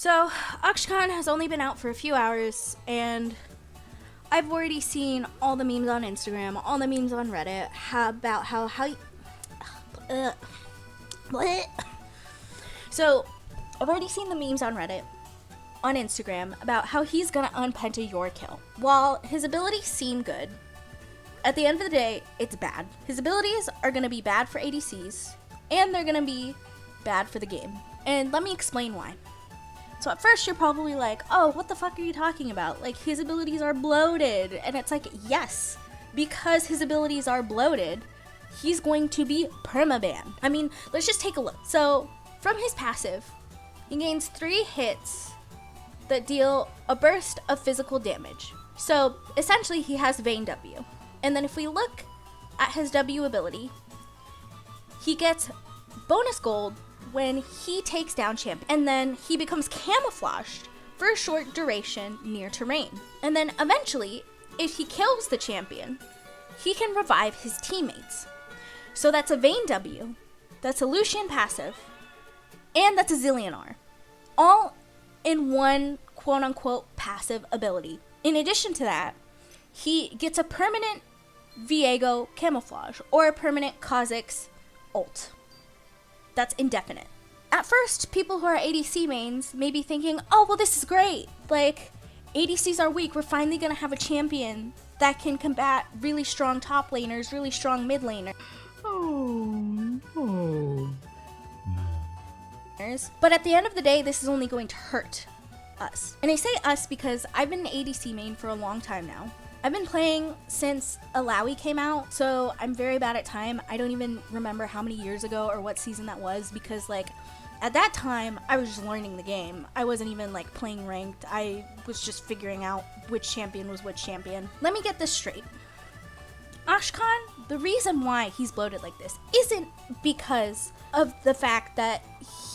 So, Akshan has only been out for a few hours, and I've already seen all the memes on Instagram, all the memes on Reddit about how So, I've already seen the memes on Reddit, on Instagram, about how he's gonna unpenta your kill. While his abilities seem good, at the end of the day, it's bad. His abilities are gonna be bad for ADCs, and they're gonna be bad for the game. And let me explain why. So at first you're probably like, oh, what the fuck are you talking about? Like, his abilities are bloated. And it's like, yes, because his abilities are bloated, he's going to be permabanned. I mean, let's just take a look. So from his passive, he gains 3 hits that deal a burst of physical damage. So essentially he has Vayne W. And then if we look at his W ability, he gets bonus gold when he takes down champion, and then he becomes camouflaged for a short duration near terrain. And then eventually, if he kills the champion, he can revive his teammates. So that's a Vayne W, that's a Lucian passive, and that's a Zillion R, all in one quote-unquote passive ability. In addition to that, he gets a permanent Viego camouflage or a permanent Kha'Zix ult. That's indefinite. At first, people who are ADC mains may be thinking, oh, well, this is great. Like, ADCs are weak. We're finally going to have a champion that can combat really strong top laners, really strong mid laners. Oh, no. But at the end of the day, this is only going to hurt us. And I say us because I've been an ADC main for a long time now. I've been playing since Alawi came out, so I'm very bad at time. I don't even remember how many years ago or what season that was, because like at that time I was just learning the game. I wasn't even like playing ranked. I was just figuring out which champion was which champion. Let me get this straight. Ashkan, the reason why he's bloated like this isn't because of the fact that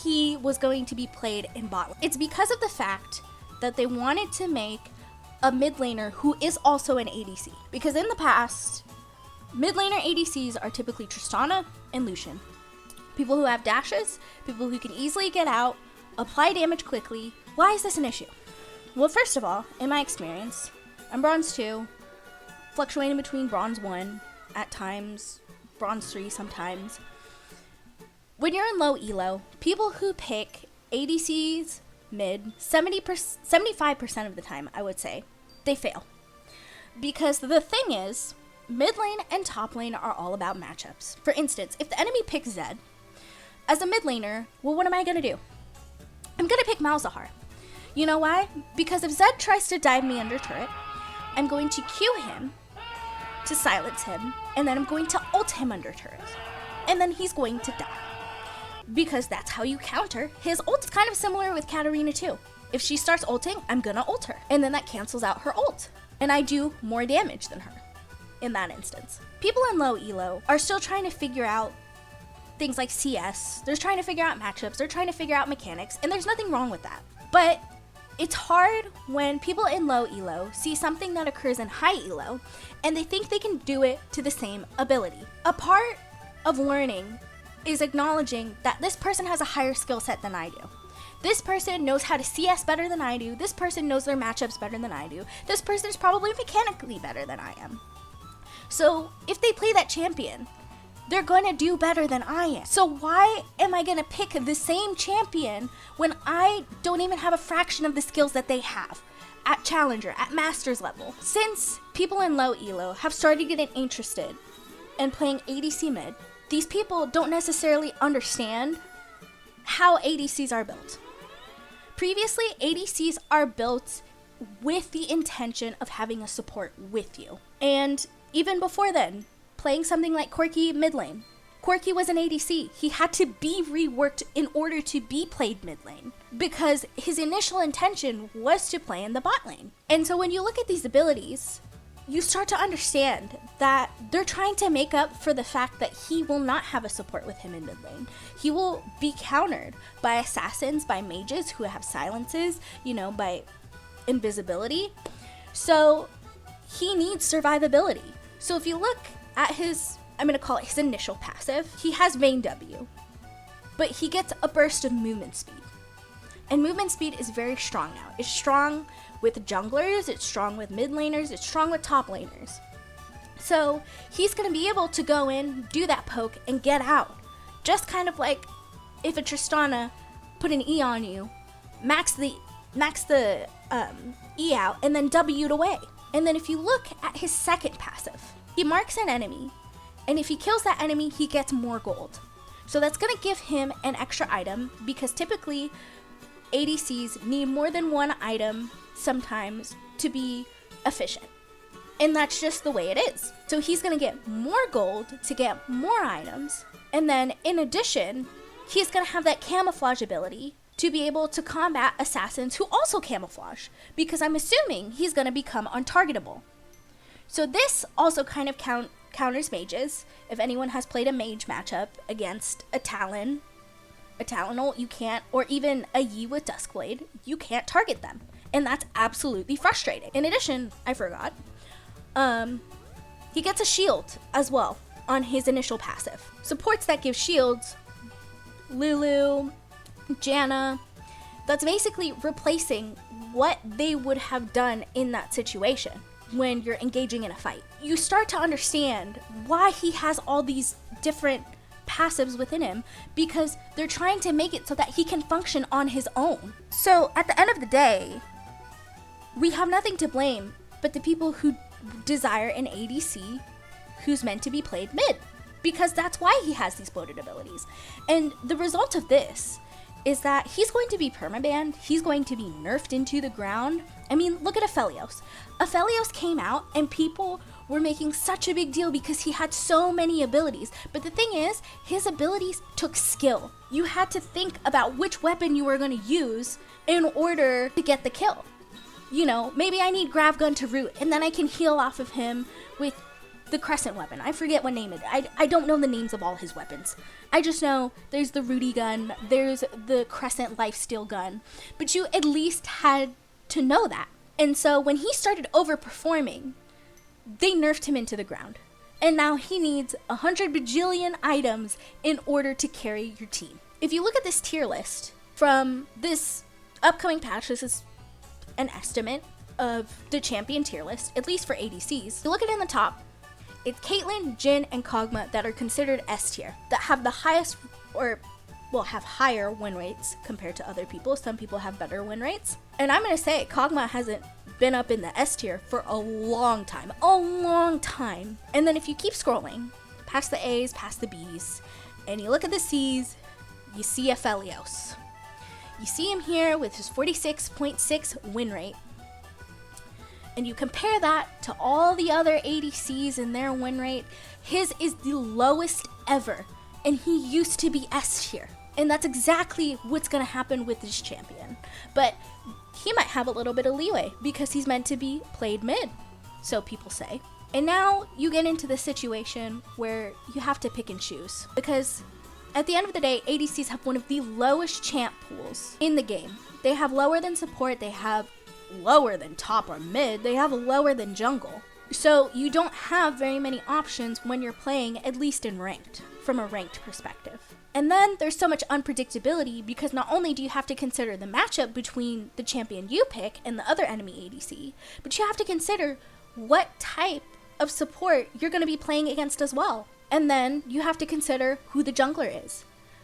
he was going to be played in bot lane. It's because of the fact that they wanted to make a mid laner who is also an ADC. Because in the past, mid laner ADCs are typically Tristana and Lucian. People who have dashes, people who can easily get out, apply damage quickly. Why is this an issue? Well, first of all, in my experience, I'm Bronze 2, fluctuating between Bronze 1, at times Bronze 3 sometimes. When you're in low elo, people who pick ADCs mid, 75% of the time, I would say, they fail. Because the thing is, mid lane and top lane are all about matchups. For instance, if the enemy picks Zed, as a mid laner, well, what am I gonna do? I'm gonna pick Malzahar. You know why? Because if Zed tries to dive me under turret, I'm going to Q him to silence him, and then I'm going to ult him under turret. And then he's going to die. Because that's how you counter his ult. It's kind of similar with Katarina too. If she starts ulting, I'm gonna ult her. And then that cancels out her ult. And I do more damage than her in that instance. People in low elo are still trying to figure out things like CS. They're trying to figure out matchups. They're trying to figure out mechanics. And there's nothing wrong with that. But it's hard when people in low elo see something that occurs in high elo and they think they can do it to the same ability. A part of learning is acknowledging that this person has a higher skill set than I do. This person knows how to CS better than I do. This person knows their matchups better than I do. This person is probably mechanically better than I am. So if they play that champion, they're gonna do better than I am. So why am I gonna pick the same champion when I don't even have a fraction of the skills that they have at Challenger, at Masters level? Since people in low elo have started getting interested in playing ADC mid, these people don't necessarily understand how ADCs are built. Previously, ADCs are built with the intention of having a support with you. And even before then, playing something like Corki mid lane. Corki was an ADC. He had to be reworked in order to be played mid lane because his initial intention was to play in the bot lane. And so when you look at these abilities, you start to understand that they're trying to make up for the fact that he will not have a support with him in mid lane. He will be countered by assassins, by mages who have silences, by invisibility. So he needs survivability. So if you look at his, I'm going to call it his initial passive, he has Vayne W, but he gets a burst of movement speed. And movement speed is very strong now. It's strong with junglers, it's strong with mid laners, it's strong with top laners. So he's going to be able to go in, do that poke, and get out. Just kind of like if a Tristana put an E on you, max the E out, and then W'd away. And then if you look at his second passive, he marks an enemy, and if he kills that enemy, he gets more gold. So that's going to give him an extra item, because typically ADCs need more than one item sometimes to be efficient. And that's just the way it is. So he's going to get more gold to get more items. And then in addition, he's going to have that camouflage ability to be able to combat assassins who also camouflage, because I'm assuming he's going to become untargetable. So this also kind of counters mages. If anyone has played a mage matchup against a Talon ult, you can't, or even a Yi with Duskblade, you can't target them. And that's absolutely frustrating. In addition, I forgot, he gets a shield as well on his initial passive. Supports that give shields, Lulu, Janna, that's basically replacing what they would have done in that situation when you're engaging in a fight. You start to understand why he has all these different passives within him, because they're trying to make it so that he can function on his own. So at the end of the day, we have nothing to blame but the people who desire an ADC who's meant to be played mid, because that's why he has these bloated abilities. And the result of this is that he's going to be permabanned, he's going to be nerfed into the ground. I mean, look at Aphelios. Aphelios came out and people were making such a big deal because he had so many abilities. But the thing is, his abilities took skill. You had to think about which weapon you were going to use in order to get the kill. You know, maybe I need Grav Gun to root, and then I can heal off of him with the Crescent weapon. I forget what name it is. I don't know the names of all his weapons. I just know there's the Rudy gun, there's the Crescent lifesteal gun. But you at least had to know that. And so when he started overperforming, they nerfed him into the ground. And now he needs 100 bajillion items in order to carry your team. If you look at this tier list from this upcoming patch, this is an estimate of the champion tier list, at least for ADCs. You look at it in the top, it's Caitlyn, Jhin, and Kog'Maw that are considered S tier, that have the highest, or well, have higher win rates compared to other people. Some people have better win rates. And I'm gonna say, Kog'Maw hasn't been up in the S tier for a long time. And then if you keep scrolling, past the A's, past the B's, and you look at the C's, you see Aphelios. You see him here with his 46.6 win rate. And you compare that to all the other ADCs and their win rate, his is the lowest ever. And he used to be S tier. And that's exactly what's going to happen with this champion. But he might have a little bit of leeway because he's meant to be played mid, so people say. And now you get into the situation where you have to pick and choose. Because at the end of the day, ADCs have one of the lowest champ pools in the game. They have lower than support, they have lower than top or mid, they have lower than jungle. So you don't have very many options when you're playing, at least in ranked, from a ranked perspective. And then there's so much unpredictability because not only do you have to consider the matchup between the champion you pick and the other enemy ADC, but you have to consider what type of support you're going to be playing against as well. And then you have to consider who the jungler is,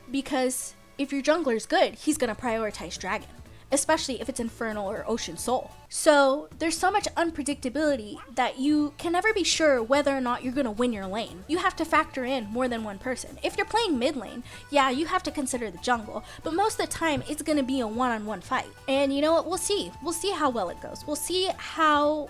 because if your jungler is good, he's going to prioritize Dragon, especially if it's Infernal or Ocean Soul. So there's so much unpredictability that you can never be sure whether or not you're going to win your lane. You have to factor in more than one person. If you're playing mid lane, yeah, you have to consider the jungle, but most of the time it's going to be a one-on-one fight. And you know what? We'll see. We'll see how well it goes. We'll see how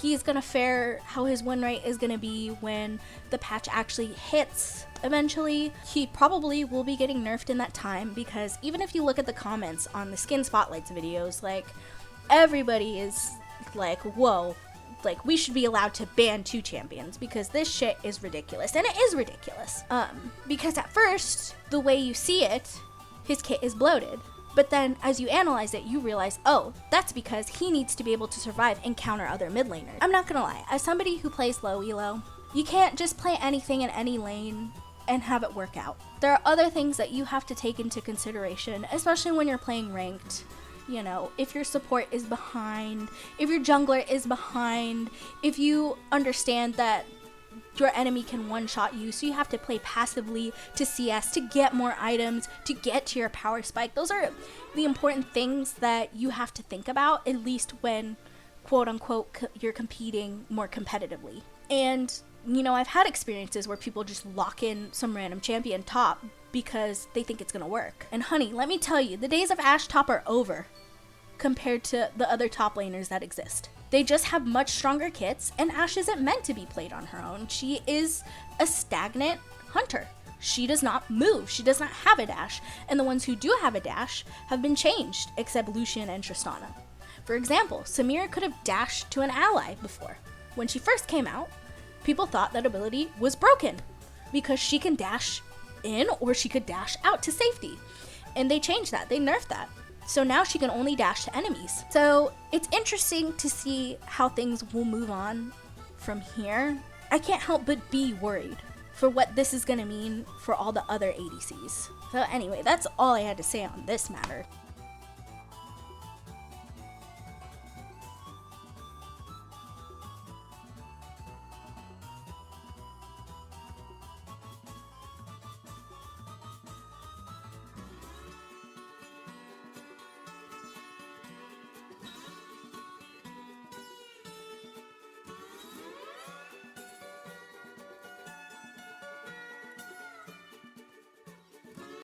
he's going to fare, how his win rate is going to be when the patch actually hits eventually. He probably will be getting nerfed in that time, because even if you look at the comments on the Skin Spotlights videos, like, everybody is like, whoa, like, we should be allowed to ban 2 champions because this shit is ridiculous. And it is ridiculous. Because at first, the way you see it, his kit is bloated. But then as you analyze it, you realize, oh, that's because he needs to be able to survive and counter other mid laners. I'm not gonna lie, as somebody who plays low elo, you can't just play anything in any lane and have it work out. There are other things that you have to take into consideration, especially when you're playing ranked. You know, if your support is behind, if your jungler is behind, if you understand that your enemy can one-shot you, so you have to play passively to CS, to get more items, to get to your power spike. Those are the important things that you have to think about, at least when, quote-unquote, you're competing more competitively. And, you know, I've had experiences where people just lock in some random champion top because they think it's gonna work. And honey, let me tell you, the days of Ashe top are over compared to the other top laners that exist. They just have much stronger kits, and Ashe isn't meant to be played on her own. She is a stagnant hunter. She does not move. She does not have a dash. And the ones who do have a dash have been changed, except Lucian and Tristana. For example, Samira could have dashed to an ally before. When she first came out, people thought that ability was broken because she can dash in or she could dash out to safety. And they changed that. They nerfed that. So now she can only dash to enemies. So it's interesting to see how things will move on from here. I can't help but be worried for what this is going to mean for all the other ADCs. So anyway, that's all I had to say on this matter.